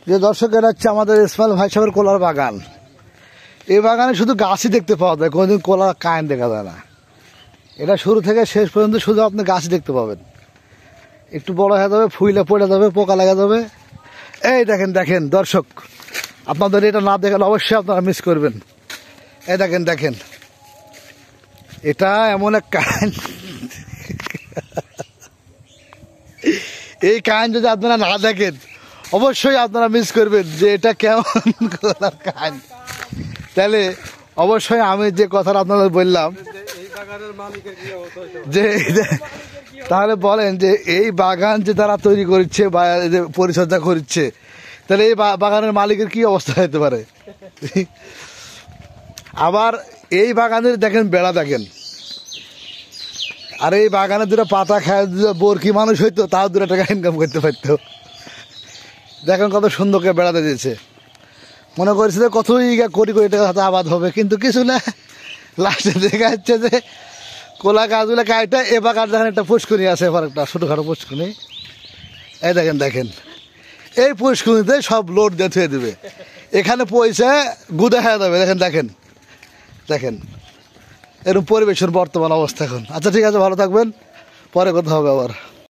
যে দর্শকেরা হচ্ছে আমাদের ইসমাইল ভাই সাহেবের কলার বাগান। এই বাগানে শুধু গাছই দেখতে পাওয়া যায়, কোনোদিন কলার কায়েন দেখা যায় না। এটা শুরু থেকে শেষ পর্যন্ত শুধু আপনি গাছই দেখতে পাবেন। একটু বড় হয়ে যাবে, ফুইলে পড়ে যাবে, পোকা লাগা যাবে। এই দেখেন দেখেন দর্শক, আপনাদের এটা না দেখেন অবশ্যই আপনারা মিস করবেন। এই দেখেন দেখেন, এটা এমন এক কায়েন, এই কায়েন যদি আপনারা না দেখেন অবশ্যই আপনারা মিস করবেন যে এটা কেমন কলার কায়েন। তাহলে অবশ্যই আমি যে কথাটা আপনাদের বললাম যে তাহলে বলেন যে এই বাগান যে তারা তৈরি করছে বা পরিচর্যা করছে, তাহলে এই বাগানের মালিকের কি অবস্থা হতে পারে। আবার এই বাগানের দেখেন বেড়া দেখেন, আর এই বাগানে দুটো পাতা খায় বরকি মানুষ হইতো তাও 2 টাকা ইনকাম করতে পারতো। দেখেন কত সুন্দর করে বেড়াতে দিয়েছে। মনে করছে যে কতই কোটি কোটি টাকা হাতে আবাদ হবে, কিন্তু কিছু না। লাস্টে দেখা যাচ্ছে যে কোলা গাছগুলো কাইটা এ বাগান দেখেন একটা পুষ্কুনি আছে, এবার একটা ছোটোখাটো পুষ্কুনি। এই দেখেন দেখেন, এই পুষ্কুনিতে সব লোড দিয়ে থুয়ে দেবে, এখানে পয়সা গুদে হয়ে যাবে। দেখেন দেখেন দেখেন এরকম পরিবেশের বর্তমান অবস্থা এখন। আচ্ছা ঠিক আছে, ভালো থাকবেন, পরে কথা হবে আবার।